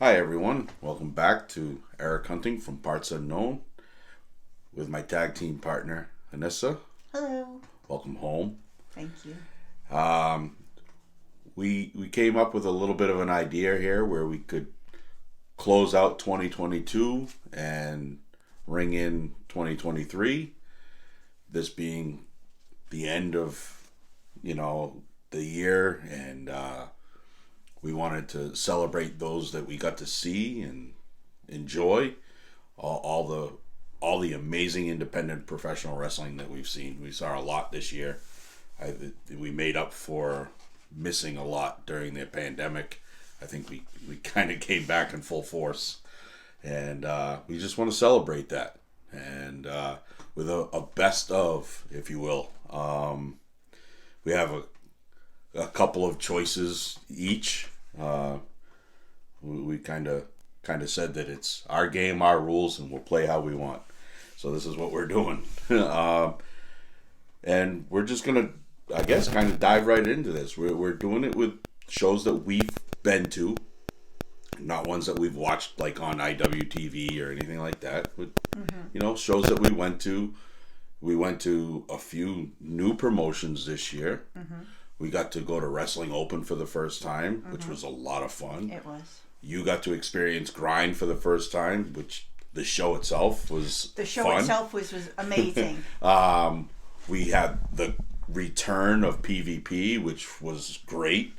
Hi everyone, welcome back to Erick Hunting from Parts Unknown with my tag team partner Anissa. Hello. Welcome home. Thank you. We came up with a little bit of an idea here where we could close out 2022 and ring in 2023. This being the end of the year, and we wanted to celebrate those that we got to see and enjoy all the amazing independent professional wrestling that we've seen. We saw a lot this year. We made up for missing a lot during the pandemic. I think we kind of came back in full force, and we just want to celebrate that, and with a best of, if you will. We have a couple of choices each. We kind of said that it's our game, our rules, and we'll play how we want. So this is what we're doing. And we're just gonna, I guess, kind of dive right into this. We're doing it with shows that we've been to, not ones that we've watched like on IWTV or anything like that. But shows that we went to. We went to a few new promotions this year. We got to go to Wrestling Open for the first time, which was a lot of fun. It was. You got to experience Grind for the first time, which the show itself was fun. Was amazing. We had the return of PvP, which was great.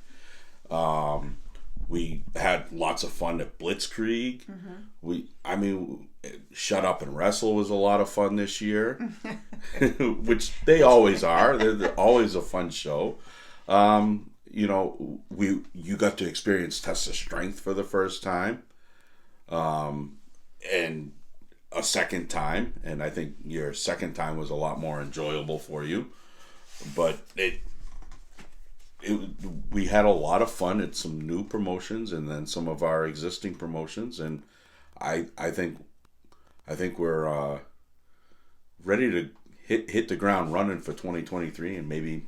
We had lots of fun at Blitzkrieg. Shut Up and Wrestle was a lot of fun this year, which they always are. They're always a fun show. You got to experience Test of Strength for the first time, and a second time, and I think your second time was a lot more enjoyable for you. But we had a lot of fun at some new promotions and then some of our existing promotions, and I think we're ready to hit the ground running for 2023 and maybe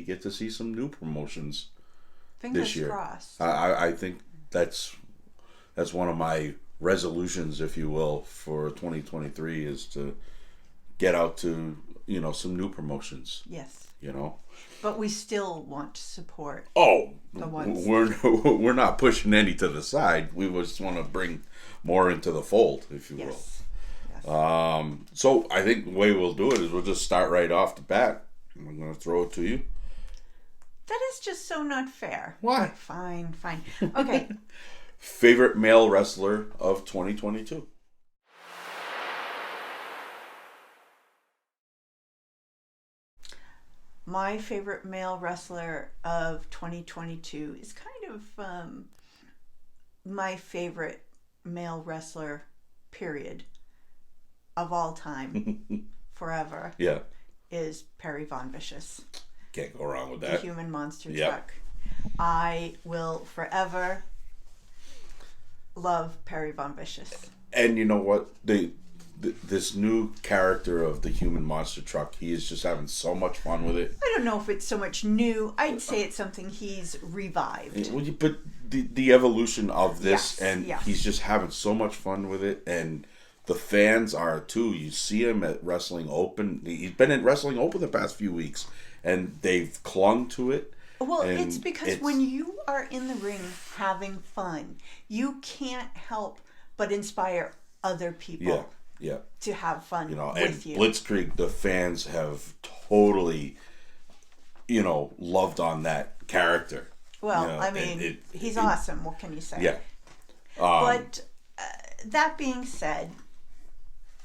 get to see some new promotions this year. Crossed. I think that's one of my resolutions, if you will, for 2023 is to get out to some new promotions. Yes. But we still want to support. The ones. We're not pushing any to the side. We just want to bring more into the fold, if you will. Yes. So I think the way we'll do it is we'll just start right off the bat. I'm going to throw it to you. That is just so not fair. Why? Fine. Okay. Favorite male wrestler of 2022? My favorite male wrestler of 2022 is kind of my favorite male wrestler, period, of all time, forever. Yeah. Is Perry Von Vicious. Can't go wrong with The that. human monster Yep. truck. I will forever love Perry Von Vicious. And you know what? This new character of the human monster truck, he is just having so much fun with it. I don't know if it's so much new. I'd say it's something he's revived. But the evolution of this, Yes, and yes. he's just having so much fun with it, and the fans are too. You see him at Wrestling Open. He's been at Wrestling Open the past few weeks, and they've clung to it. Well, it's because when you are in the ring having fun, you can't help but inspire other people to have fun with you. Blitzkrieg, the fans have totally, loved on that character. Well, he's awesome. What can you say? Yeah. But that being said,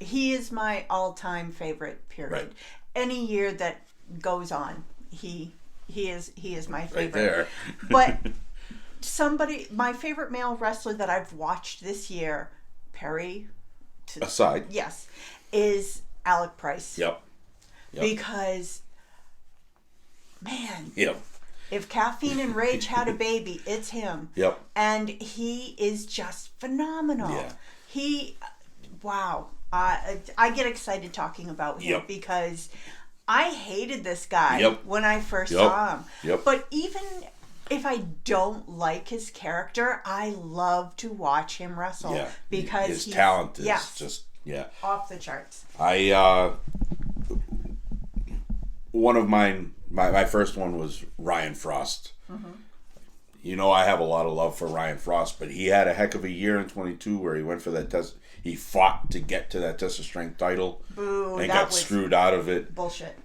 he is my all-time favorite. Period. Right. Any year that goes on, he is my favorite. Right there. But my favorite male wrestler that I've watched this year, Perry aside, yes, is Alec Price. Yep. Because, man. Yep. If Caffeine and Rage had a baby, it's him. Yep. And he is just phenomenal. Yeah. Wow. I get excited talking about him because I hated this guy when I first saw him. Yep. But even if I don't like his character, I love to watch him wrestle because his talent is just off the charts. One of mine, my first one was Ryan Frost. You know, I have a lot of love for Ryan Frost, but he had a heck of a year in 22 where he went for that test. He fought to get to that Test of Strength title. Boo, and got screwed out of it. Bullshit.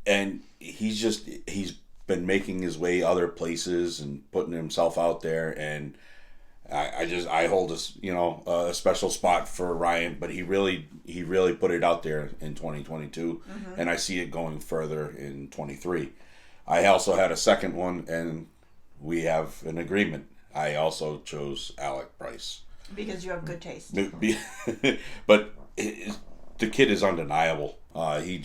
And he's been making his way other places and putting himself out there, and I hold a special spot for Ryan, but he really put it out there in 2022, and I see it going further in 23. I also had a second one, and we have an agreement. I also chose Alec Price. Because you have good taste. But the kid is undeniable. It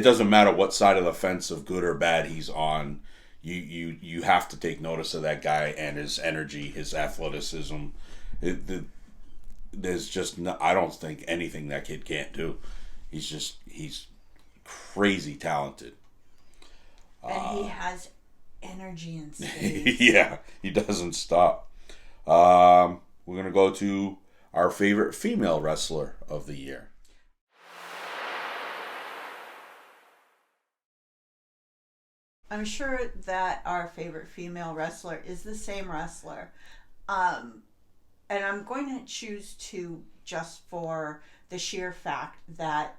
doesn't matter what side of the fence of good or bad he's on. You have to take notice of that guy and his energy, his athleticism. There's just I don't think anything that kid can't do. He's crazy talented. And he has energy and space. Yeah, he doesn't stop. We're going to go to our favorite female wrestler of the year. I'm sure that our favorite female wrestler is the same wrestler. And I'm going to choose two just for the sheer fact that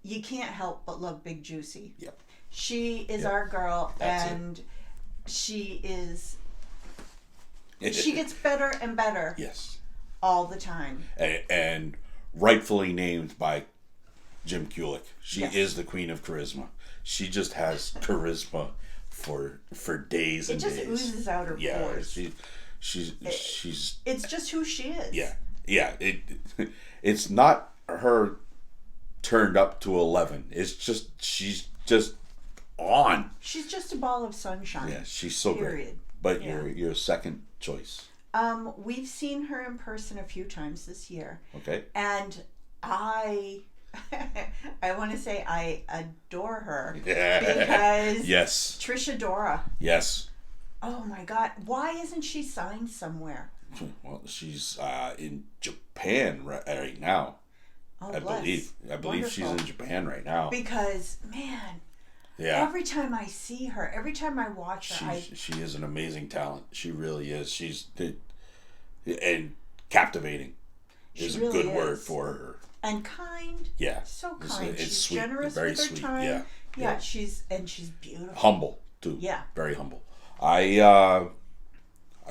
you can't help but love Big Juicy. Yep. She is our girl, and she gets better and better. Yes. All the time. And rightfully named by Jim Kulik. She is the queen of charisma. She just has charisma for days and days. It just oozes out her pores. She's. It's just who she is. Yeah. It's not her turned up to 11. It's just she's just on. She's just a ball of sunshine. Yeah, she's so great. But your second choice. We've seen her in person a few times this year. Okay. And I want to say I adore her. Yeah. Because yes. Trish Adora. Yes. Oh my God. Why isn't she signed somewhere? Well, she's in Japan right now. Oh, I believe Wonderful. She's in Japan right now. Because, man, every time I see her, every time I watch her, she is an amazing talent. She really is. And captivating is really a good word for her. And kind. Yeah. So kind. It's she's sweet. generous Very with her sweet. time. Yeah. She's beautiful. Humble too. Yeah. Very humble. I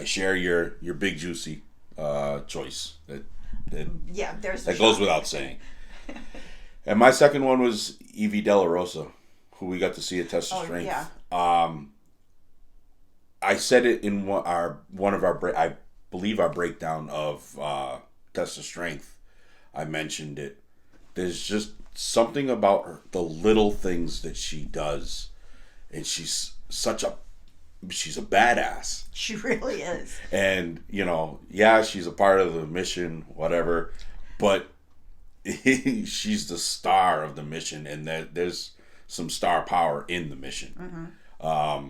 share your Big Juicy choice. That goes without saying. And my second one was Evie Della Rosa, who we got to see at Test of Strength. Yeah. I said it in one of our our breakdown of Test of Strength. I mentioned it. There's just something about her, the little things that she does, and she's a badass. She really is. And, she's a part of the mission, whatever, but she's the star of the mission, and there's some star power in the mission. Mm-hmm.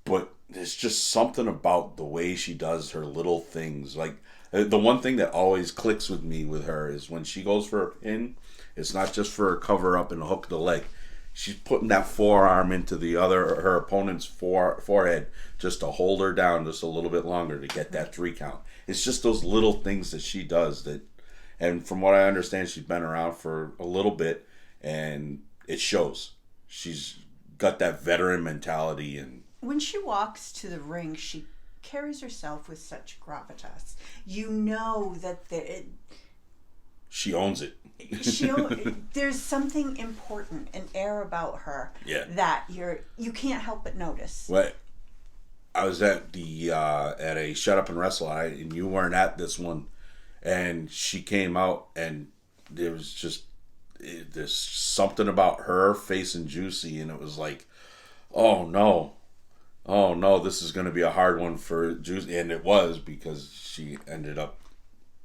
But there's just something about the way she does her little things. Like, the one thing that always clicks with me with her is when she goes for a pin, it's not just for a cover up and hook the leg. She's putting that forearm into her opponent's forehead just to hold her down just a little bit longer to get that 3 count. It's just those little things that she does and from what I understand, she's been around for a little bit, and it shows. She's got that veteran mentality. And when she walks to the ring, she carries herself with such gravitas. You know that she owns it. There's something important, an air about her that you can't help but notice. Well, I was at a Shut Up and Wrestle, and you weren't at this one, and she came out, and there was just there's something about her facing Juicy, and it was like, oh no, this is going to be a hard one for Juicy, and it was, because she ended up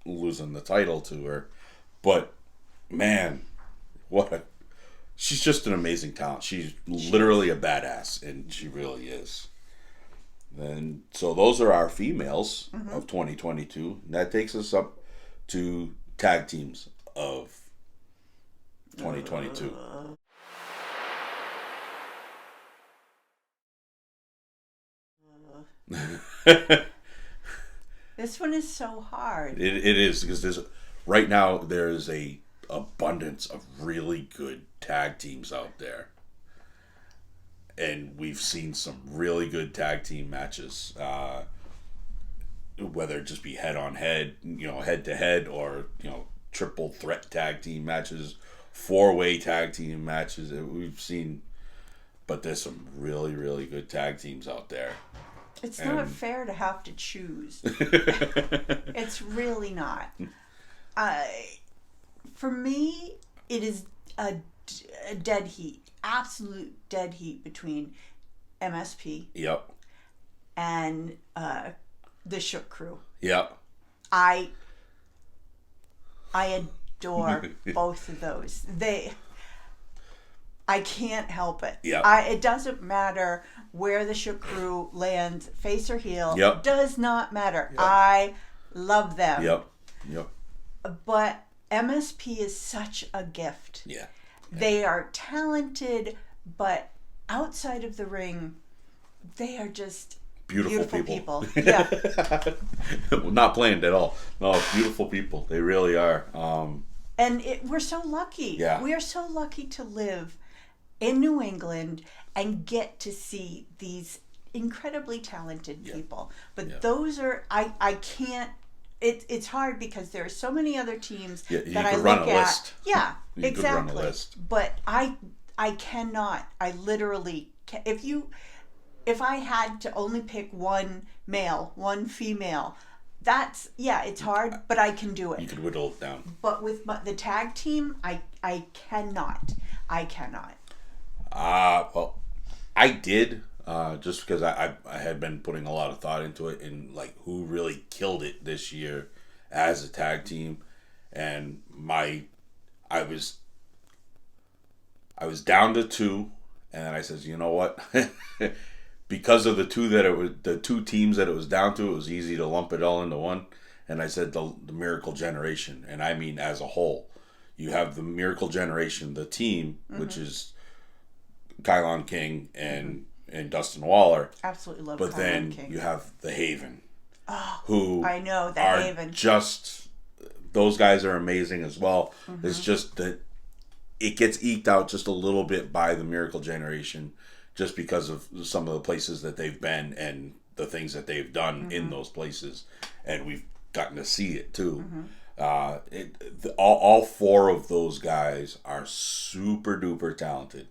losing the title to her, but. Man, what she's just an amazing talent. She's literally a badass, and she really is. And so those are our females of 2022. And that takes us up to tag teams of 2022. This one is so hard. It is, because right now there's a abundance of really good tag teams out there. And we've seen some really good tag team matches, whether it just be head on head, head to head, or triple threat tag team matches, 4-way tag team matches that we've seen. But there's some really, really good tag teams out there. It's not fair to have to choose. It's really not. For me, it is a dead heat. Absolute dead heat between MSP Yep. and the Shook Crew. Yep. I adore both of those. I can't help it. Yep. It doesn't matter where the Shook Crew lands, face or heel. Yep. Does not matter. Yep. I love them. Yep. But MSP is such a gift. Yeah. They are talented, but outside of the ring, they are just beautiful people. Yeah. Not planned at all. No, beautiful people. They really are. And we're so lucky. Yeah. We are so lucky to live in New England and get to see these incredibly talented people. But those are, I can't, it's hard because there are so many other teams that I look at. List. Yeah, you exactly. Could run a list. But I cannot. I literally if I had to only pick one male, one female, it's hard, but I can do it. You could whittle it down. But with the tag team, I cannot. Well, I did. Just because I had been putting a lot of thought into it, and like who really killed it this year as a tag team, and I was down to 2, and then I said, you know what, because of the two teams that it was down to, it was easy to lump it all into one, and I said the Miracle Generation, and I mean as a whole, you have the Miracle Generation, the team, which is Kylon King and Dustin Waller. Absolutely love. But Kylon then King. you have the Haven, who I know that Haven. Just those guys are amazing as well. It's just that it gets eked out just a little bit by the Miracle Generation, just because of some of the places that they've been and the things that they've done in those places, and we've gotten to see it too. All 4 of those guys are super duper talented.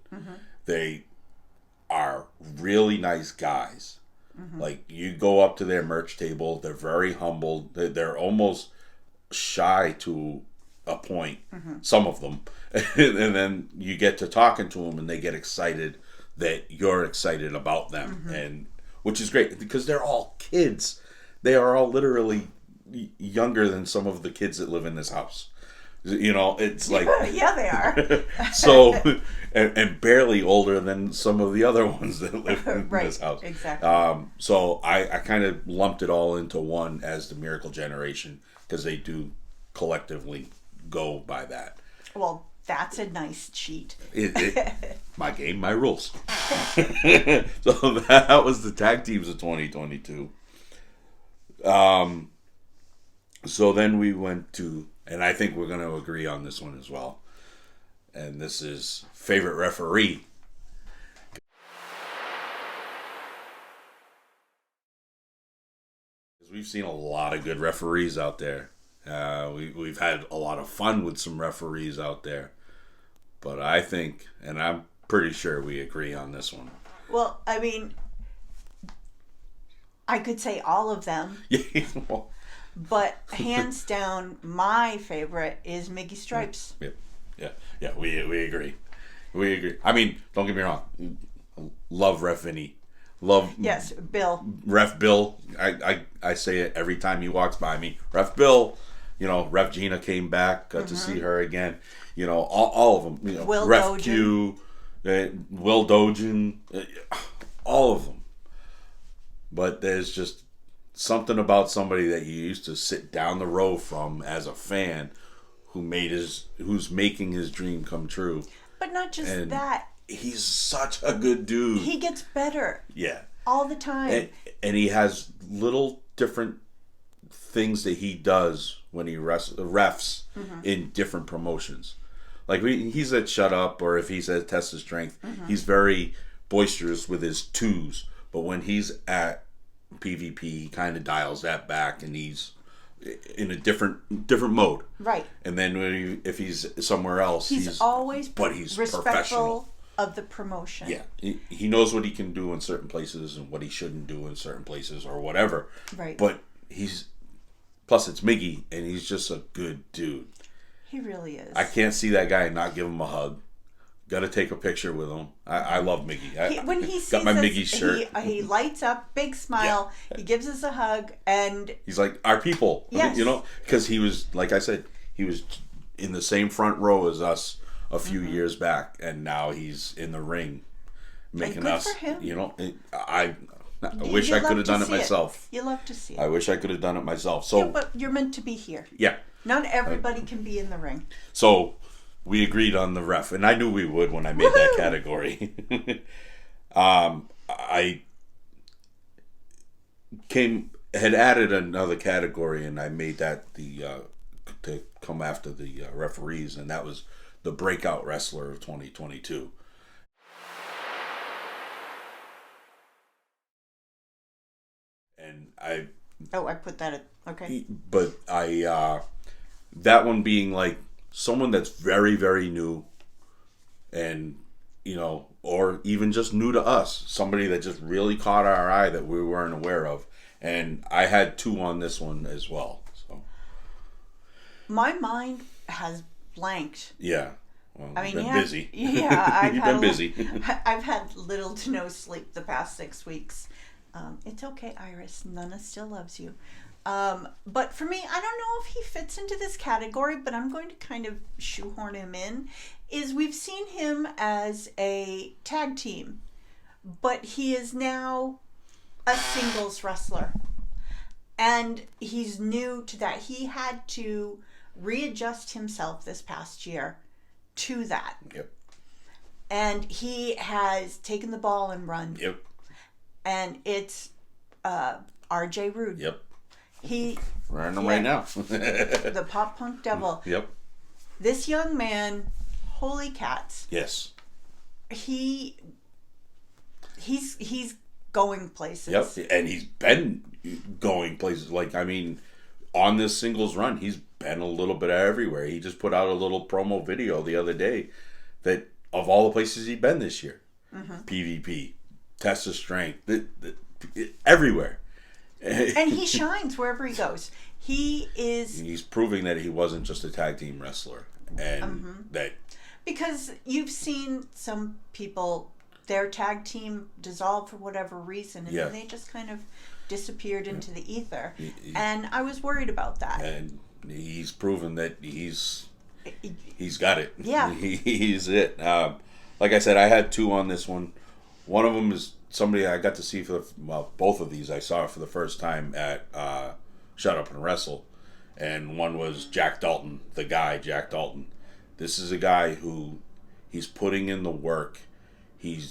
They are really nice guys. Like, you go up to their merch table, they're very humble. They're almost shy to a point, some of them. And then you get to talking to them and they get excited that you're excited about them, and which is great because they're all kids. They are all literally younger than some of the kids that live in this house. It's like yeah, they are. So and barely older than some of the other ones that live in this house. Exactly. So I kind of lumped it all into one as the Miracle Generation, because they do collectively go by that. Well, that's a nice cheat. My game, my rules. So that was the tag teams of 2022. So then we went to, and I think we're going to agree on this one as well, and this is favorite referee. We've seen a lot of good referees out there. We've had a lot of fun with some referees out there. But I think, and I'm pretty sure we agree on this one. Well, I mean, I could say all of them. But hands down, my favorite is Mickey Stripes. Yeah, we agree. We agree. I mean, don't get me wrong. Love Ref Vinny. Love. Yes, Bill. Ref Bill. I say it every time he walks by me. Ref Bill. Ref Gina came back. Got to see her again. all of them. Will Ref Dogen. Q, Will Dogen, all of them. But there's just something about somebody that you used to sit down the row from as a fan, who's making his dream come true. But not just that. He's such a good dude. He gets better. Yeah. All the time. And he has little different things that he does when he refs in different promotions. Like he's at Shut Up, or if he's at Test of Strength, he's very boisterous with his twos. But when he's at PvP, he kind of dials that back, and he's in a different mode. Right. And then if he's somewhere else, he's always he's respectful professional of the promotion. Yeah, he knows what he can do in certain places and what he shouldn't do in certain places or whatever. Right. But plus it's Miggy, and he's just a good dude. He really is. I can't see that guy and not give him a hug. Got to take a picture with him. I love Miggy. When he sees got my us, Miggy shirt. He lights up, big smile. Yeah. He gives us a hug, and he's like, our people. Yes. Because he was, like I said, he was in the same front row as us a few years back, and now he's in the ring making us. For him. I wish I could have done it myself. You love to see it. I wish I could have done it myself. So, but you're meant to be here. Yeah. Not everybody can be in the ring. So we agreed on the ref, and I knew we would when I made that category. I had added another category, and I made that to come after the referees, and that was the breakout wrestler of 2022. And I put that in. Okay. But that one being like someone that's very, very new, and or even just new to us, somebody that just really caught our eye that we weren't aware of. And I had 2 on this one as well. So my mind has blanked. Yeah. Well, I mean, you've been busy. Yeah, You've been busy. I've had little to no sleep the past 6 weeks. It's okay, Iris. Nana still loves you. But for me, I don't know if he fits into this category, but I'm going to kind of shoehorn him in. We've seen him as a tag team, but he is now a singles wrestler. And he's new to that. He had to readjust himself this past year to that. Yep. And he has taken the ball and run. Yep. And it's RJ Rude. Yep. He running them right now. The pop punk devil. Yep. This young man, holy cats. Yes. He's going places. Yep. And he's been going places. Like, I mean, on this singles run, he's been a little bit everywhere. He just put out a little promo video the other day that of all the places he's been this year. PvP, Test of Strength, everywhere. And he shines wherever he goes. He's proving that he wasn't just a tag team wrestler, and that because you've seen some people, their tag team dissolve for whatever reason, and then they just kind of disappeared into the ether. And I was worried about that. And he's proven that he's got it. Yeah, he's it. Like I said, I had 2 on this one. One of them is somebody I got to see both of these I saw for the first time at Shut Up and Wrestle, and one was Jack Dalton, the guy Jack Dalton. This is a guy who he's putting in the work. He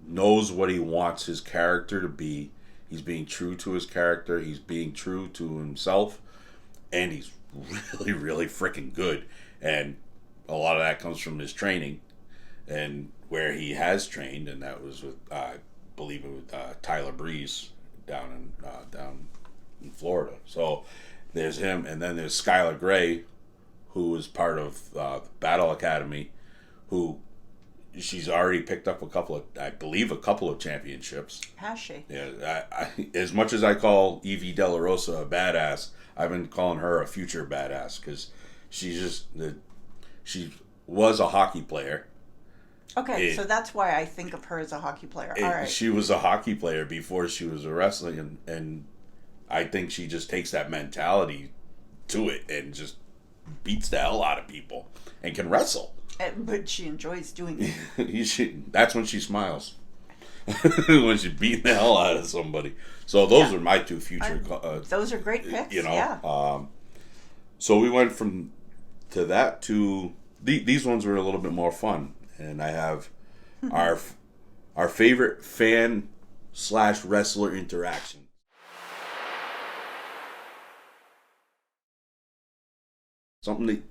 knows what he wants his character to be. He's being true to his character. He's being true to himself, and he's really, really freaking good. And a lot of that comes from his training and where he has trained, and that was with believe it was Tyler Breeze down in Florida. So there's him, and then there's Skylar Gray, who is part of Battle Academy, who she's already picked up a couple of championships. Has she? Yeah. As much as I call Evie De La Rosa a badass, I've been calling her a future badass because she was a hockey player. Okay, so that's why I think of her as a hockey player. All right. She was a hockey player before she was a wrestling, and I think she just takes that mentality to it and just beats the hell out of people and can wrestle. But she enjoys doing it. That's when she smiles. When she's beating the hell out of somebody. So those are my two future. Those are great picks. So we went from to that to these ones were a little bit more fun, and I have our favorite fan / wrestler interaction. Something that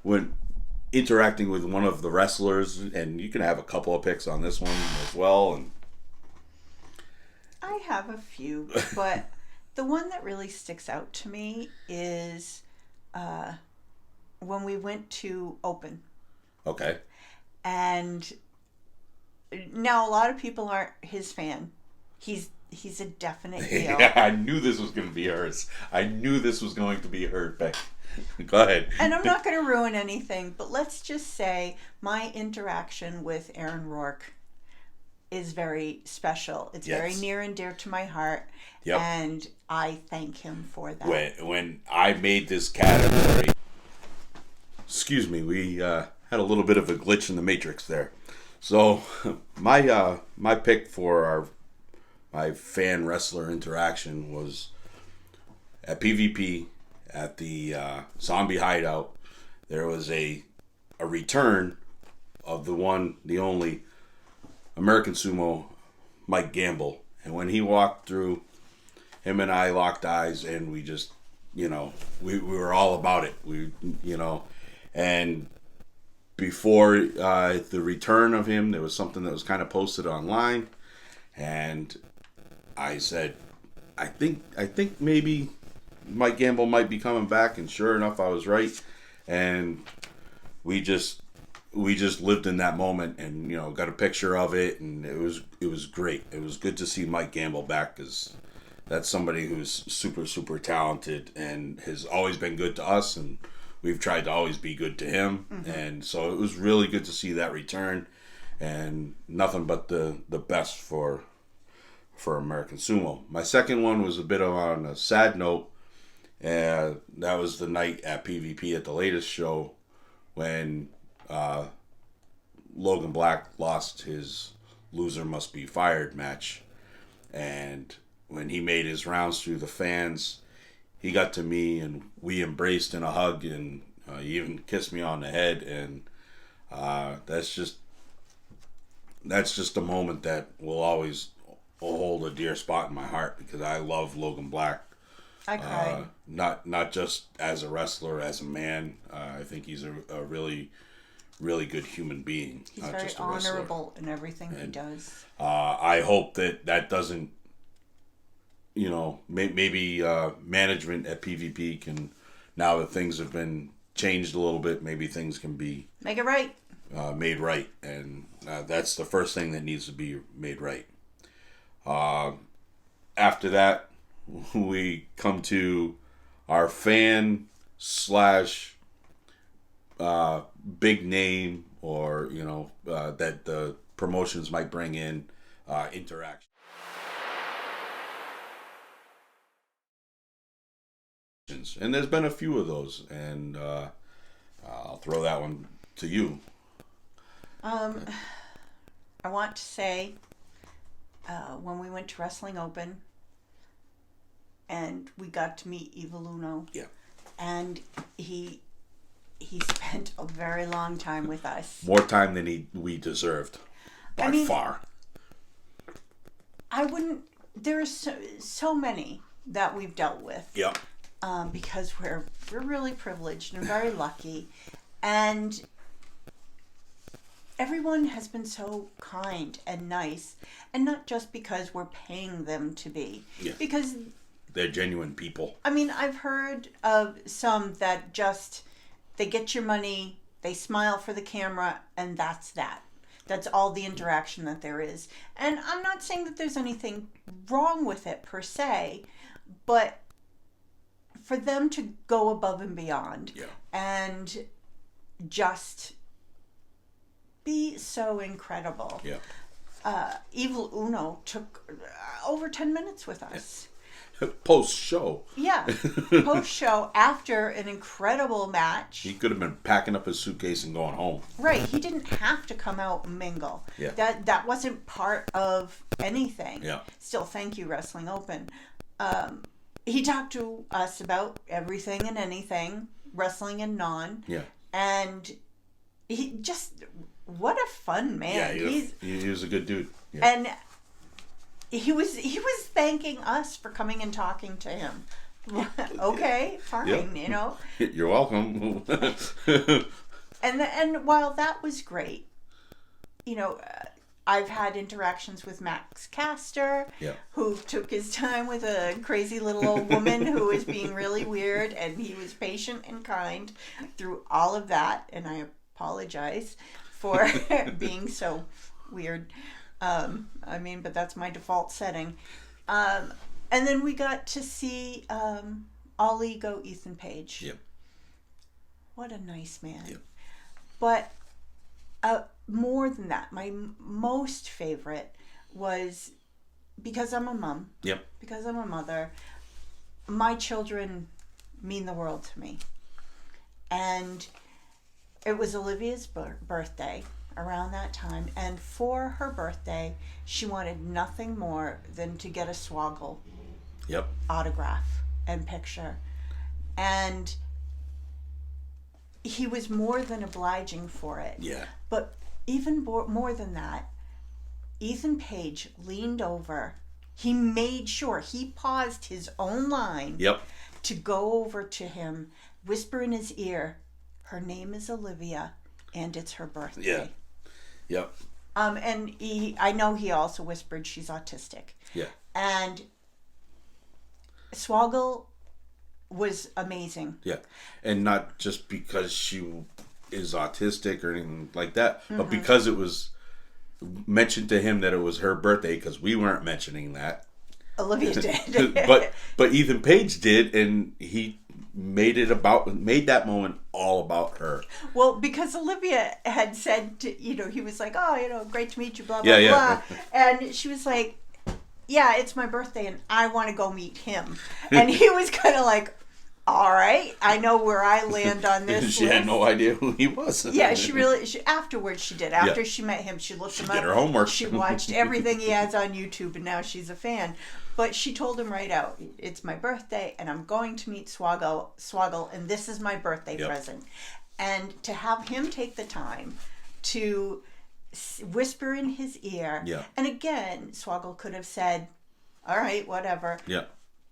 when interacting with one of the wrestlers, and you can have a couple of picks on this one as well. And I have a few, but the one that really sticks out to me is when we went to Open. Okay. And now a lot of people aren't his fan. He's a definite heel. Yeah, I knew this was going to be hers. I knew this was going to be her pick. Go ahead. And I'm not going to ruin anything, but let's just say my interaction with Aaron Rourke is very special. It's very near and dear to my heart. Yep. And I thank him for that. When I made this category, excuse me, we had a little bit of a glitch in the matrix there. So my pick for my fan wrestler interaction was at PvP at the Zombie Hideout. There was a return of the only American Sumo, Mike Gamble. And when he walked through, him and I locked eyes, and we just, we were all about it. And before the return of him, there was something that was kind of posted online, and I said, I think maybe Mike Gamble might be coming back, and sure enough, I was right. And we just lived in that moment, and got a picture of it, and it was great. It was good to see Mike Gamble back, because that's somebody who's super, super talented and has always been good to us, and we've tried to always be good to him. Mm-hmm. And so it was really good to see that return, and nothing but the best for American Sumo. My second one was a bit on a sad note. That was the night at PvP at the latest show when Logan Black lost his Loser Must Be Fired match. And when he made his rounds through the fans, he got to me and we embraced in a hug, and he even kissed me on the head. And that's just a moment that will always hold a dear spot in my heart, because I love Logan Black. I cried. Not just as a wrestler, as a man. I think he's a really, really good human being. He's very honorable in everything he does. I hope that doesn't, maybe management at PvP can, now that things have been changed a little bit, maybe things can be make it right. Made right, and that's the first thing that needs to be made right. After that, we come to our fan / big name, or that the promotions might bring in interaction. And there's been a few of those, and I'll throw that one to you. I want to say when we went to Wrestling Open and we got to meet Evil Uno. Yeah. And he spent a very long time with us. More time than we deserved, by far. I wouldn't. There are so many that we've dealt with. Yeah. Because we're really privileged and very lucky, and everyone has been so kind and nice, and not just because we're paying them to be. Yeah. Because they're genuine people. I mean, I've heard of some that just, they get your money, they smile for the camera, and that's that. That's all the interaction that there is. And I'm not saying that there's anything wrong with it per se, but for them to go above and beyond, yeah, and just be so incredible. Yeah. Evil Uno took over 10 minutes with us. Post show. Yeah, post show after an incredible match. He could have been packing up his suitcase and going home. Right, he didn't have to come out and mingle. Yeah. That wasn't part of anything. Yeah. Still, thank you, Wrestling Open. He talked to us about everything and anything, wrestling and non. Yeah. And he just, what a fun man. Yeah, he was a good dude. Yeah. And he was thanking us for coming and talking to him. Okay, fine, Yep. you know. You're welcome. And while that was great, you know, I've had interactions with Max Caster, who took his time with a crazy little old woman who was being really weird, and he was patient and kind through all of that, and I apologize for being so weird. But that's my default setting. And then we got to see Ollie go Ethan Page. Yep. What a nice man. Yep. But more than that, my most favorite was, because I'm a mom. Yep. Because I'm a mother, my children mean the world to me. And it was Olivia's birthday around that time, and for her birthday she wanted nothing more than to get a Swoggle autograph and picture, and he was more than obliging for it. But even more than that, Ethan Page leaned over, he made sure he paused his own line to go over to him, whisper in his ear, her name is Olivia and it's her birthday. And I know he also whispered she's autistic. And Swoggle was amazing. And not just because she is autistic or anything like that, but because it was mentioned to him that it was her birthday, because we weren't mentioning that. Olivia did. but Ethan Page did, and he made that moment all about her. Well, because Olivia had said to, he was like, oh, great to meet you, blah, blah, blah. And she was like, yeah, it's my birthday and I want to go meet him. And he was kind of like, all right, I know where I land on this. She had no idea who he was. Yeah, afterwards she did. After she met him, she looked him up. She did her homework. She watched everything he has on YouTube, and now she's a fan. But she told him right out, it's my birthday, and I'm going to meet Swoggle, and this is my birthday present. And to have him take the time to whisper in his ear, and again, Swoggle could have said, all right, whatever.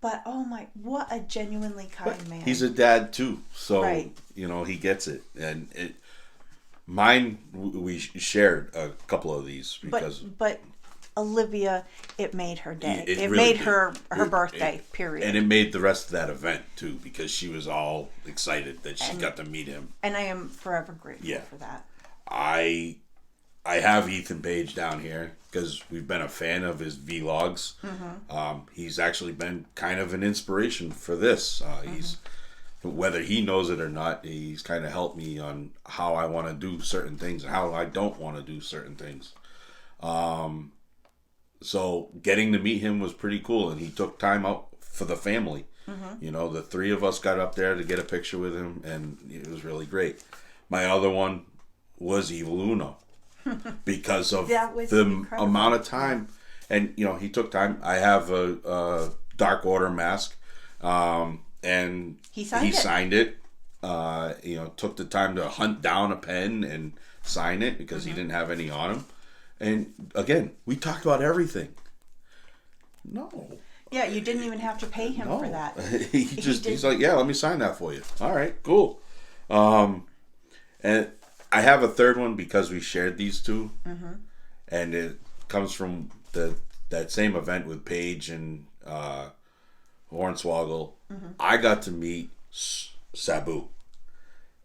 But oh my, what a genuinely kind man. He's a dad too, so he gets it. And mine, we shared a couple of these because. But Olivia, it made her day. It really made did. her birthday. Period. And it made the rest of that event too, because she was all excited that she got to meet him. And I am forever grateful for that. I have Ethan Page down here because we've been a fan of his vlogs. He's actually been kind of an inspiration for this. He's, whether he knows it or not, he's kind of helped me on how I want to do certain things and how I don't want to do certain things. So getting to meet him was pretty cool, and he took time out for the family. The three of us got up there to get a picture with him, and it was really great. My other one was Evil Uno. Because of the incredible amount of time, and he took time. I have a Dark Order mask, and he signed it. Took the time to hunt down a pen and sign it because he didn't have any on him. And again, we talked about everything. No. Yeah, you didn't even have to pay him for that. He's like, yeah, let me sign that for you. All right, cool. And I have a third one because we shared these two, and it comes from that same event with Paige and Hornswoggle. I got to meet Sabu,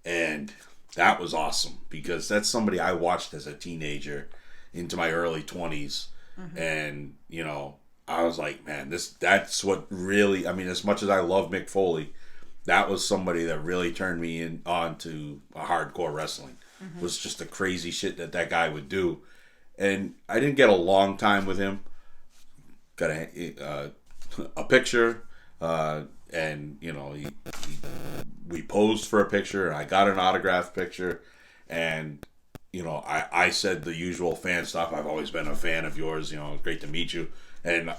and that was awesome because that's somebody I watched as a teenager into my early 20s, and I was like, man, that's what really, as much as I love Mick Foley, that was somebody that really turned me on to hardcore wrestling. Was just the crazy shit that guy would do. And I didn't get a long time with him. Got to a picture, and we posed for a picture, and I got an autographed picture, and I said the usual fan stuff. I've always been a fan of yours. Great to meet you. And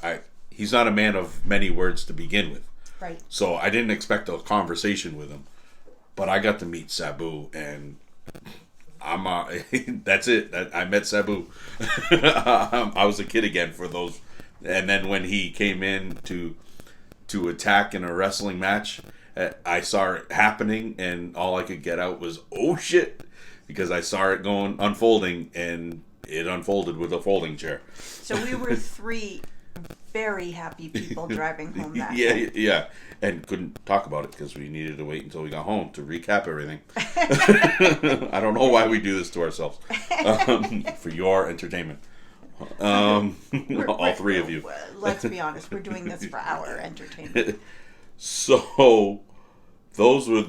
he's not a man of many words to begin with. Right. So I didn't expect a conversation with him, but I got to meet Sabu, and that's it. I met Sabu. I was a kid again for those. And then when he came in to attack in a wrestling match, I saw it happening, and all I could get out was, "Oh shit." Because I saw it unfolding, and it unfolded with a folding chair. So we were 3 very happy people driving home that Yeah, day. yeah. And couldn't talk about it because we needed to wait until we got home to recap everything. I don't know why we do this to ourselves. For your entertainment. All 3 of you. Let's be honest, we're doing this for our entertainment. So, those were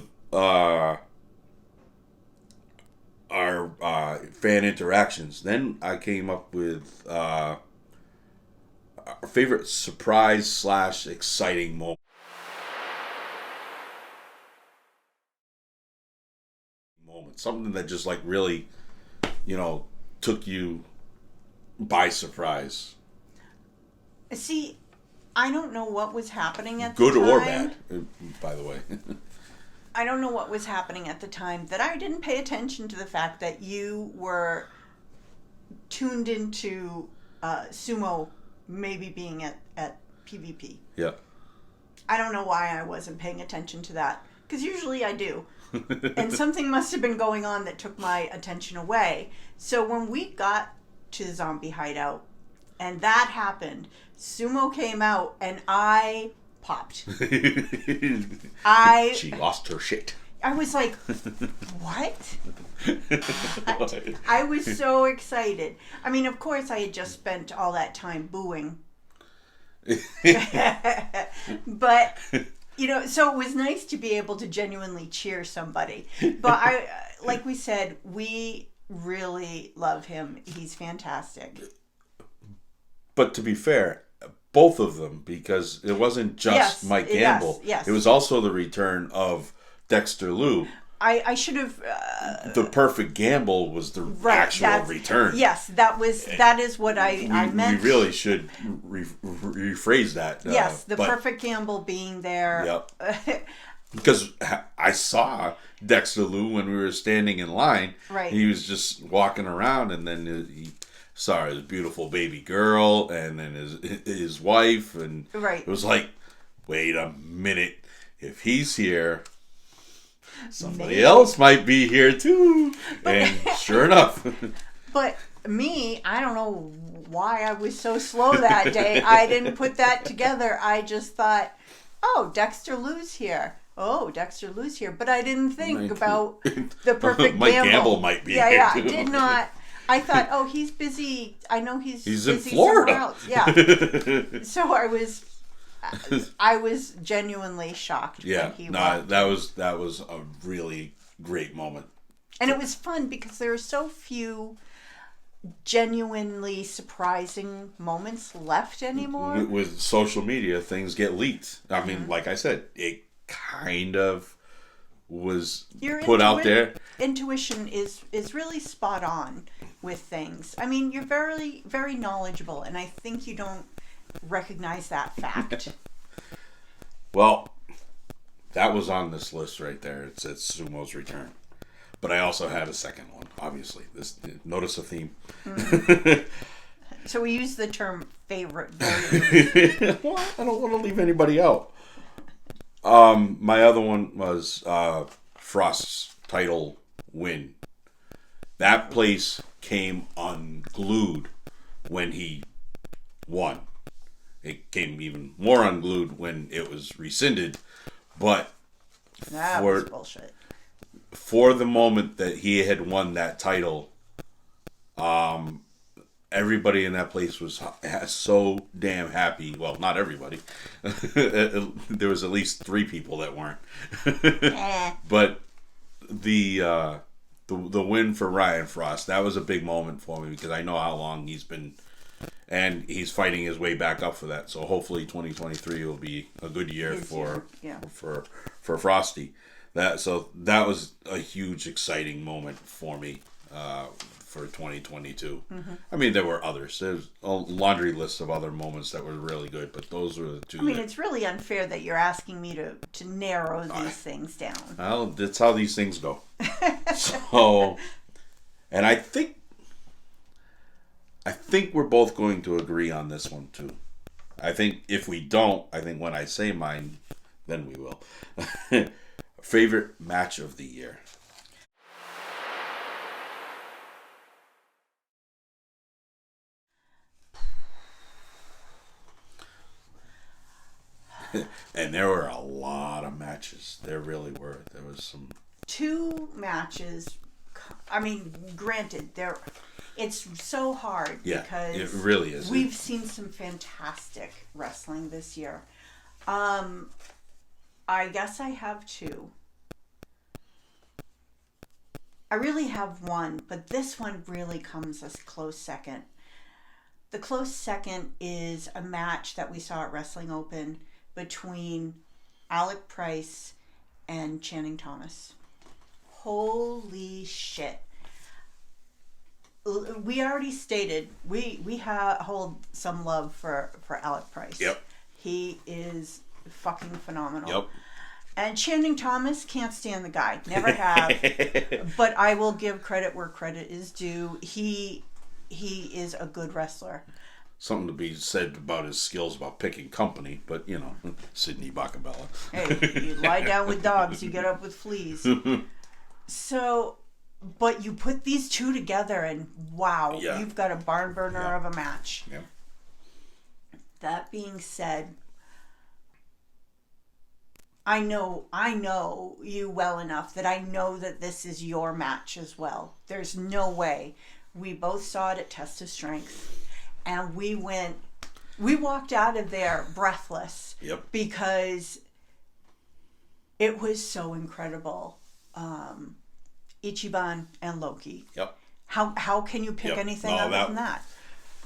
our fan interactions. Then I came up with our favorite surprise / exciting moment. Something that just like really, took you by surprise. See, I don't know what was happening at Good the time. or bad, by the way. I don't know what was happening at the time that I didn't pay attention to the fact that you were tuned into sumo maybe being at PvP. Yeah. I don't know why I wasn't paying attention to that, because usually I do. And something must have been going on that took my attention away. So when we got to the zombie hideout and that happened, sumo came out and I popped. She lost her shit. I was like, what? I was so excited. I mean, of course, I had just spent all that time booing. But, so it was nice to be able to genuinely cheer somebody. But like we said, we really love him. He's fantastic. But to be fair, both of them, because it wasn't just Mike Gamble. Yes. It was also the return of Dexter Liu. I should have. The perfect gamble was the actual return. Yes, that is what I meant. We really should rephrase that. Yes, the perfect gamble being there. Yep. Because I saw Dexter Liu when we were standing in line. Right. He was just walking around, and then he saw his beautiful baby girl, and then his wife, and right. It was like, wait a minute, if he's here, somebody else might be here too. And sure enough. But me, I don't know why I was so slow that day. I didn't put that together. I just thought, oh, Dexter Liu's here. Oh, Dexter Liu's here. But I didn't think about the perfect Mike gamble. Gamble might be here. Yeah, I did not. I thought, oh, he's busy. I know he's busy in Florida. somewhere else. Yeah. So I was genuinely shocked when he walked. that was a really great moment. And it was fun because there are so few genuinely surprising moments left anymore. With social media, things get leaked. I mean, like I said, it kind of was put out there. Intuition is really spot on with things. I mean, you're very, very knowledgeable, and I think you don't recognize that fact. Well, that was on this list right there. It said Sumo's return. But I also had a second one, obviously. Notice a theme. So we use the term favorite version. Well, I don't want to leave anybody out. My other one was Frost's title win. That place came unglued when he won. It came even more unglued when it was rescinded. But that was bullshit. For the moment that he had won that title, everybody in that place was so damn happy. Well, not everybody. There was at least 3 people that weren't. But the win for Ryan Frost, that was a big moment for me because I know how long he's been and he's fighting his way back up for that. So hopefully 2023 will be a good year for Frosty. That was a huge exciting moment for me for 2022. Mm-hmm. I mean, there were others. There's a laundry list of other moments that were really good, but those were the two. I mean, it's really unfair that you're asking me to narrow these things down. Well, that's how these things go. So, and I think we're both going to agree on this one too. I think if we don't, I think when I say mine, then we will. Favorite match of the year. And there were a lot of matches. There really were. There was some. 2 matches. I mean, granted, it's so hard because it really is. We've seen some fantastic wrestling this year. I guess I have 2. I really have 1, but this one really comes as close second. The close second is a match that we saw at Wrestling Open between Alec Price and Channing Thomas. Holy shit. We already stated we hold some love for Alec Price. Yep. He is fucking phenomenal. Yep. And Channing Thomas, can't stand the guy. Never have. But I will give credit where credit is due. He is a good wrestler. Something to be said about his skills about picking company, but Sidney Bacabella. Hey, you lie down with dogs, you get up with fleas. So, but you put these 2 together and wow, you've got a barn burner of a match. Yeah. That being said, I know you well enough that I know that this is your match as well. There's no way. We both saw it at Test of Strength. And we walked out of there breathless. Yep. Because it was so incredible. Ichiban and Loki. Yep. How can you pick anything other than that?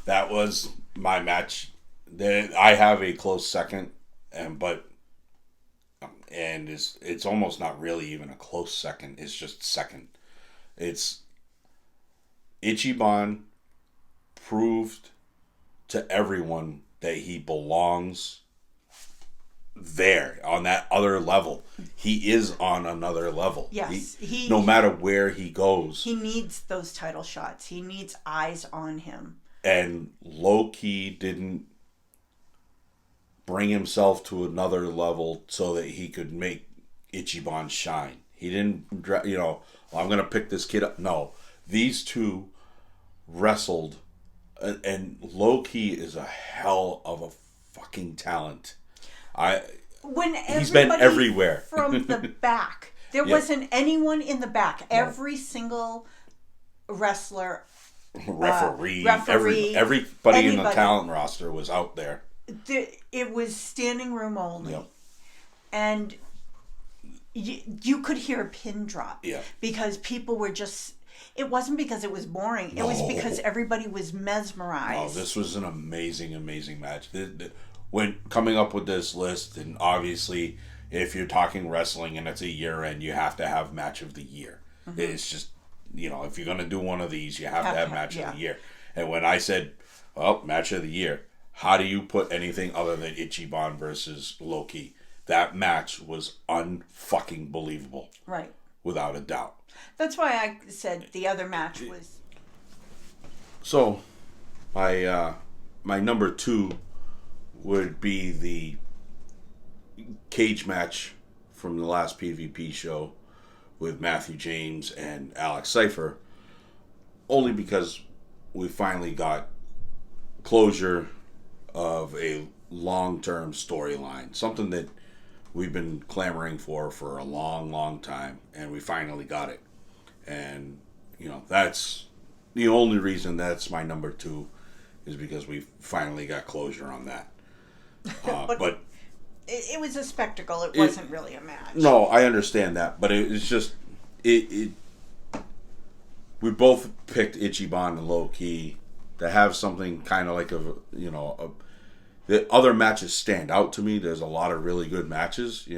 That was my match. I have a close second, and it's almost not really even a close second. It's just second. It's Ichiban proved to everyone that he belongs there on that other level. He is on another level. Yes. No matter where he goes. He needs those title shots. He needs eyes on him. And low-key didn't bring himself to another level so that he could make Ichiban shine. He didn't, I'm going to pick this kid up. No. These 2 wrestled, and low-key is a hell of a fucking talent. He's been everywhere. From the back. There wasn't anyone in the back. No. Every single wrestler, referee, everybody in the talent roster was out there. It was standing room only. Yep. And you could hear a pin drop. Yeah. Because people were just... It wasn't because it was boring. No. It was because everybody was mesmerized. No, this was an amazing, amazing match. When coming up with this list, and obviously, if you're talking wrestling and it's a year end, you have to have match of the year. Mm-hmm. It's just, if you're going to do one of these, you have to have match of the year. And when I said, match of the year, how do you put anything other than Ichiban versus Loki? That match was unfucking believable. Right. Without a doubt. That's why I said the other match was... So, my number 2 would be the cage match from the last PvP show with Matthew James and Alex Cypher, only because we finally got closure of a long-term storyline, something that we've been clamoring for a long, long time, and we finally got it. And, that's the only reason that's my number 2 is because we finally got closure on that. But it was a spectacle. It wasn't really a match. No, I understand that, but it's just we both picked Ichiban and low key. to have something kind of like the other matches stand out to me. There's a lot of really good matches,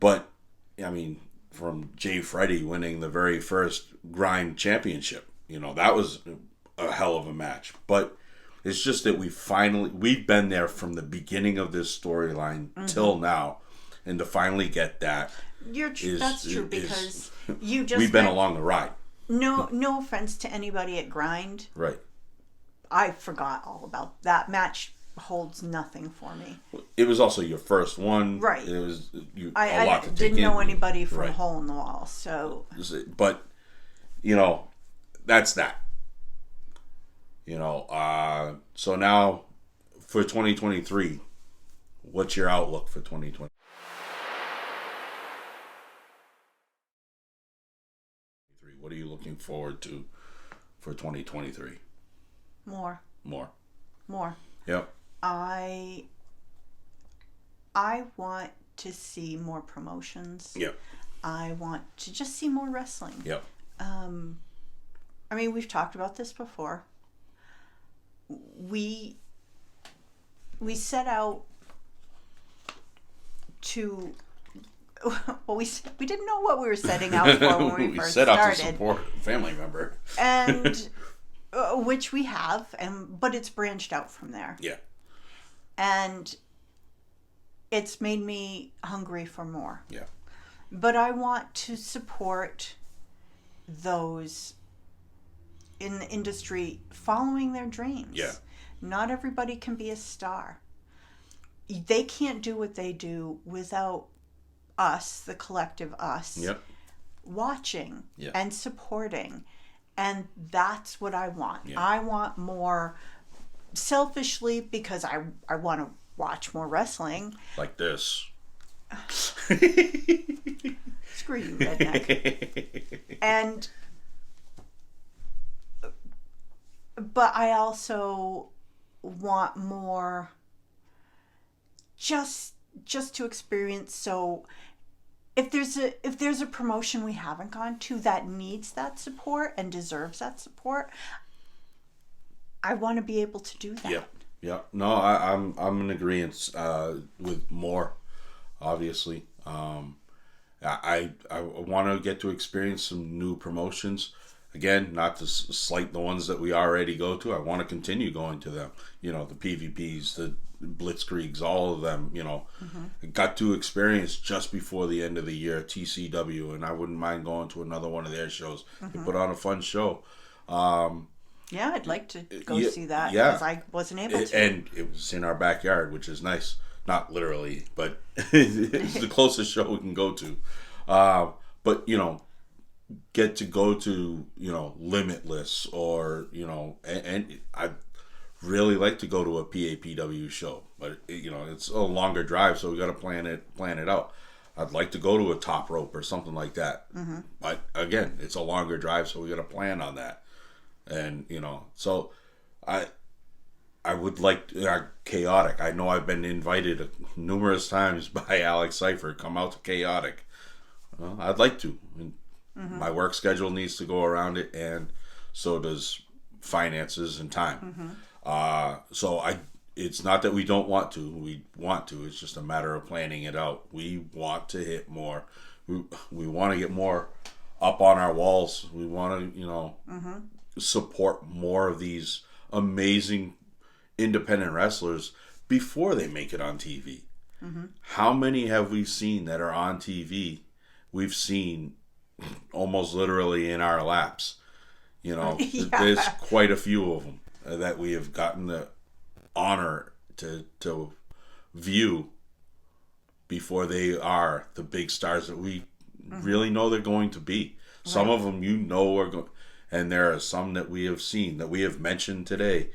but I mean, from Jay Freddy winning the very first grind championship, that was a hell of a match. But it's just that we've been there from the beginning of this storyline till now, and to finally get that, that's true, because you just we've been along the ride. No offense to anybody at Grind. Right. I forgot all about that match. Holds nothing for me. It was also your first one. Right. It was a lot to take in. I didn't know anybody from Hole in the Wall, so. But, that's that. So now for 2023, what's your outlook for 2020? What are you looking forward to for 2023? More. Yep. I want to see more promotions. Yep. I want to just see more wrestling. Yep. I mean, we've talked about this before. We set out to. Well, we didn't know what we were setting out for when we first set started. out to support a family member, and which we have, but it's branched out from there. Yeah. And it's made me hungry for more. Yeah. But I want to support those in the industry following their dreams. Yeah. Not everybody can be a star. They can't do what they do without us, the collective us, yep. watching yep. and supporting. And that's what I want. Yeah. I want more, selfishly, because I want to watch more wrestling. Like this. Screw you, redneck. But I also want more just to experience. So if there's a promotion we haven't gone to that needs that support and deserves that support, I want to be able to do that. Yep. Yeah. No, I'm in agreement with more, obviously. I want to get to experience some new promotions. Again, not to slight the ones that we already go to. I want to continue going to them. The PvPs, the Blitzkriegs, all of them, got to experience just before the end of the year TCW, and I wouldn't mind going to another one of their shows. They put on a fun show. Yeah, I'd like to go see that because I wasn't able to. And it was in our backyard, which is nice. Not literally, but it's the closest show we can go to. But, get to go to, Limitless or, and I'd really like to go to a PAPW show. But, it's a longer drive, so we got to plan it out. I'd like to go to a Top Rope or something like that. Mm-hmm. But, again, it's a longer drive, so we got to plan on that. And, so I would like Chaotic. I know I've been invited numerous times by Alex Cypher, come out to Chaotic. Well, I'd like to. Mm-hmm. My work schedule needs to go around it, and so does finances and time. Mm-hmm. So it's not that we don't want to. We want to. It's just a matter of planning it out. We want to hit more. We want to get more up on our walls. We want to, mm-hmm. support more of these amazing independent wrestlers before they make it on TV. Mm-hmm. How many have we seen that are on TV? We've seen almost literally in our laps. Yeah. There's quite a few of them that we have gotten the honor to view before they are the big stars that we mm-hmm. really know they're going to be. Right. Some of them are going, and there are some that we have seen, that we have mentioned today,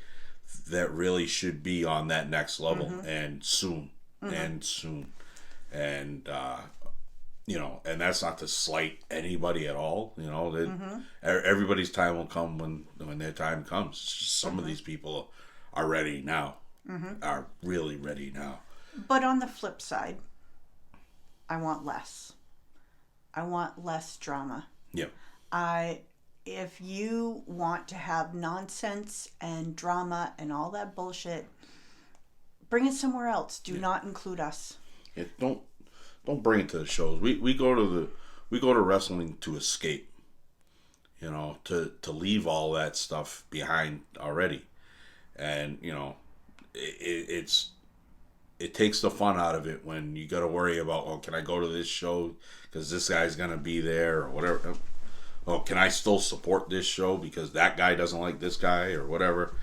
that really should be on that next level, mm-hmm. and soon. And and that's not to slight anybody at all. Mm-hmm. Everybody's time will come when their time comes. It's just some mm-hmm. of these people are ready now, mm-hmm. are really ready now. But on the flip side, I want less. I want less drama. Yep. if you want to have nonsense and drama and all that bullshit, bring it somewhere else. Do not include us. Don't bring it to the shows. We go to wrestling to escape. You know, to leave all that stuff behind already, and you know, it takes the fun out of it when you got to worry about, oh, can I go to this show because this guy's gonna be there or whatever. Oh, can I still support this show because that guy doesn't like this guy or whatever.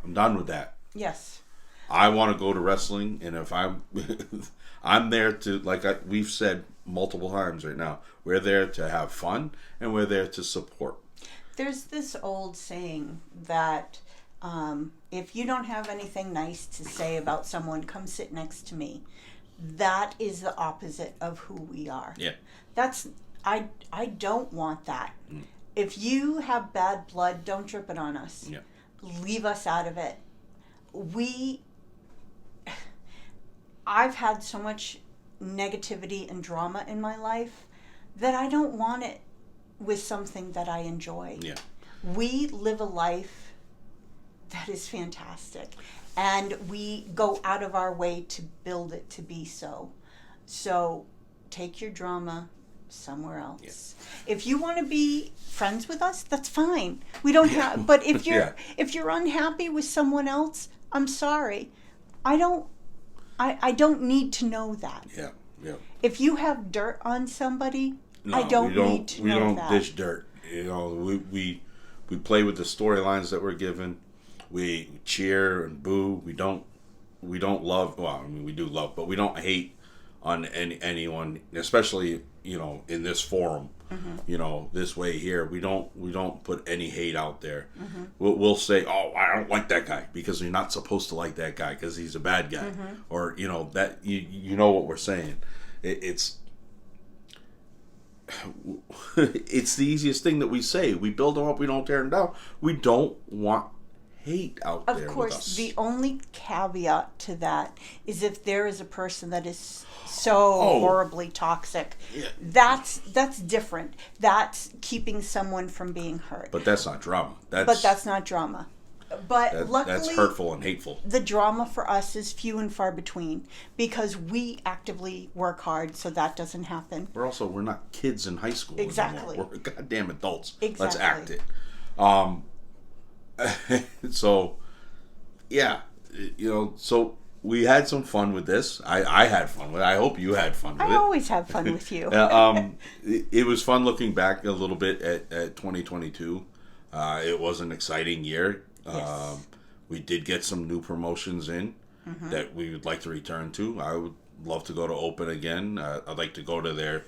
I'm done with that. Yes. I want to go to wrestling, and if I'm I'm there to, we've said multiple times right now, we're there to have fun and we're there to support. There's this old saying that if you don't have anything nice to say about someone, come sit next to me. That is the opposite of who we are. Yeah. I don't want that. If you have bad blood, don't drip it on us. Yeah. Leave us out of it. I've had so much negativity and drama in my life that I don't want it with something that I enjoy. Yeah. We live a life that is fantastic, and we go out of our way to build it to be so. So take your drama somewhere else. Yeah. If you want to be friends with us, that's fine. We don't have, but if you're unhappy with someone else, I'm sorry. I don't need to know that. Yeah, yeah. If you have dirt on somebody, I don't need to know that. We don't dish dirt. You know, we play with the storylines that we're given. We cheer and boo. We don't love. Well, I mean, we do love, but we don't hate on anyone, especially, you know, in this forum. Mm-hmm. You know, this way here, we don't put any hate out there. Mm-hmm. We'll say, oh, I don't like that guy, because you're not supposed to like that guy because he's a bad guy, mm-hmm. or you know that you know what we're saying. It's the easiest thing that we say. We build them up. We don't tear them down. We don't want hate out there. Of course, with us. The only caveat to that is if there is a person that is so horribly toxic. Yeah. That's different. That's keeping someone from being hurt. But that's not drama. But that's not drama. But luckily, that's hurtful and hateful. The drama for us is few and far between because we actively work hard so that doesn't happen. We're not kids in high school exactly. anymore. We're goddamn adults. Exactly. Let's act it. So, yeah, you know, so we had some fun with this. I had fun with it. I hope you had fun with it. I always have fun with you. It was fun looking back a little bit at 2022. It was an exciting year. Yes. We did get some new promotions in mm-hmm. that we would like to return to. I would love to go to Open again. I'd like to go to their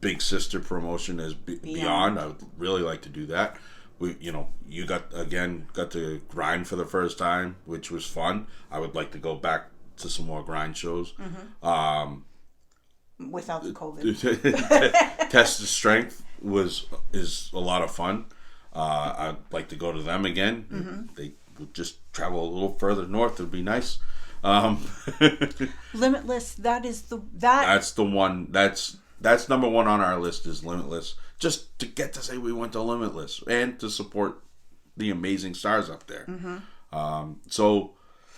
big sister promotion as Beyond. I would really like to do that. You got to grind for the first time, which was fun. I would like to go back to some more grind shows. Mm-hmm. Without the COVID. Test of Strength is a lot of fun. I'd like to go to them again. Mm-hmm. They would just travel a little further north. It'd be nice. Limitless. That's the one. That's number one on our list is Limitless. Just to get to say we went to Limitless and to support the amazing stars up there. Mm-hmm. So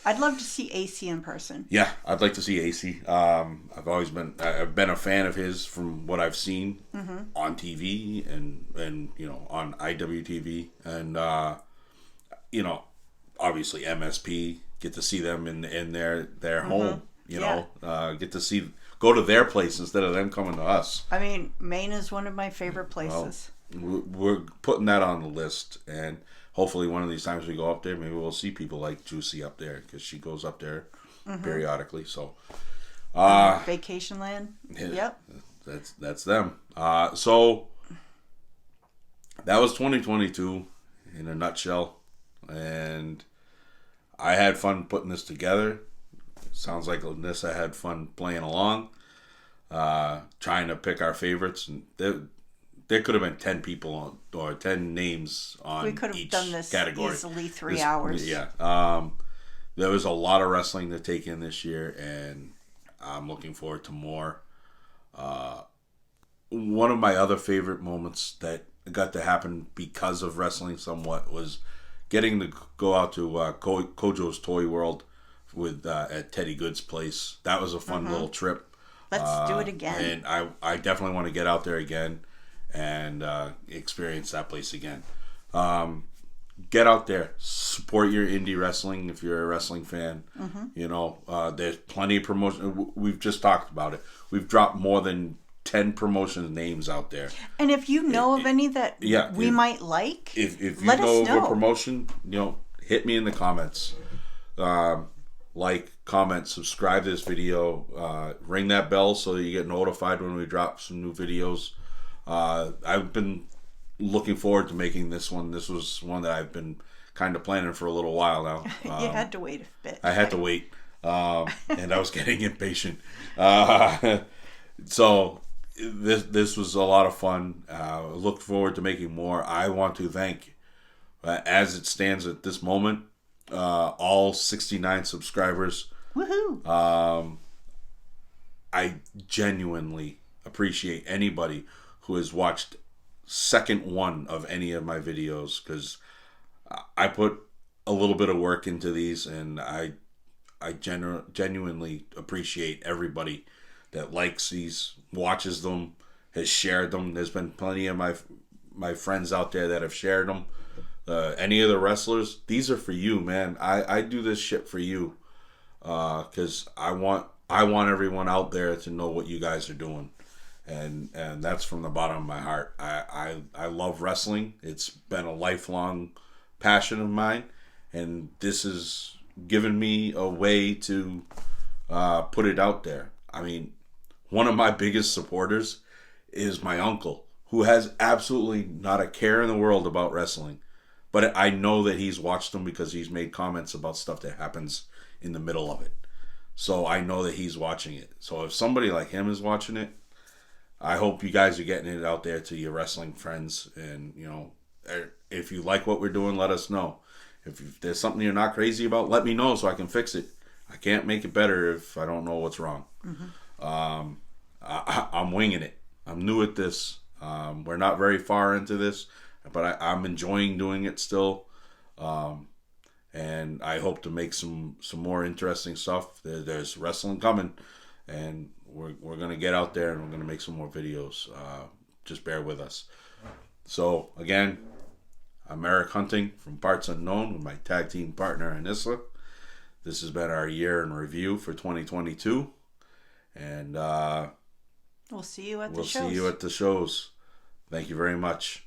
I'd love to see AC in person. Yeah, I'd like to see AC. I've been a fan of his from what I've seen mm-hmm. on TV and you know on IWTV and you know obviously MSP. Get to see them in their mm-hmm. home. You know, get to go to their place instead of them coming to us. I mean, Maine is one of my favorite places. Well, we're putting that on the list, and hopefully one of these times we go up there, maybe we'll see people like Juicy up there, because she goes up there mm-hmm. periodically. So, Vacation Land. Yeah, yep, that's them. So that was 2022 in a nutshell, and I had fun putting this together. Sounds like Anissa had fun playing along, trying to pick our favorites. And there could have been 10 people or 10 names on each category. We could have done this easily 3 hours. Yeah. There was a lot of wrestling to take in this year, and I'm looking forward to more. One of my other favorite moments that got to happen because of wrestling somewhat was getting to go out to Kojo's Toy World with at Teddy Good's place. That was a fun little trip. Let's do it again. And I definitely want to get out there again and experience that place again. Get out there, support your indie wrestling if you're a wrestling fan. You know, there's plenty of promotion. We've just talked about it. We've dropped more than 10 promotion names out there. And if you know of any that we might like, if you let know us of a promotion, you know, hit me in the comments. Like, comment, subscribe to this video, ring that bell so that you get notified when we drop some new videos. I've been looking forward to making this one. This was one that I've been kind of planning for a little while now. You had to wait a bit. I had to wait, and I was getting impatient. So this was a lot of fun. Look forward to making more. I want to thank, as it stands at this moment, all 69 subscribers. Woohoo! I genuinely appreciate anybody who has watched second one of any of my videos, because I put a little bit of work into these, and I genuinely appreciate everybody that likes these, watches them, has shared them. There's been plenty of my friends out there that have shared them. Any of the wrestlers, these are for you, man. I do this shit for you, because I want everyone out there to know what you guys are doing, and that's from the bottom of my heart. I love wrestling. It's been a lifelong passion of mine, and this has given me a way to put it out there. I mean, one of my biggest supporters is my uncle, who has absolutely not a care in the world about wrestling. But I know that he's watched them because he's made comments about stuff that happens in the middle of it. So I know that he's watching it. So if somebody like him is watching it, I hope you guys are getting it out there to your wrestling friends. And, you know, if you like what we're doing, let us know. If there's something you're not crazy about, let me know so I can fix it. I can't make it better if I don't know what's wrong. I'm winging it. I'm new at this. We're not very far into this, but I'm enjoying doing it still. And I hope to make some more interesting stuff. There's wrestling coming, and we're going to get out there and we're going to make some more videos. Just bear with us. So, again, I'm Erick Hunting from Parts Unknown with my tag team partner, Anissa. This has been our year in review for 2022. And we'll see you at the shows. We'll see you at the shows. Thank you very much.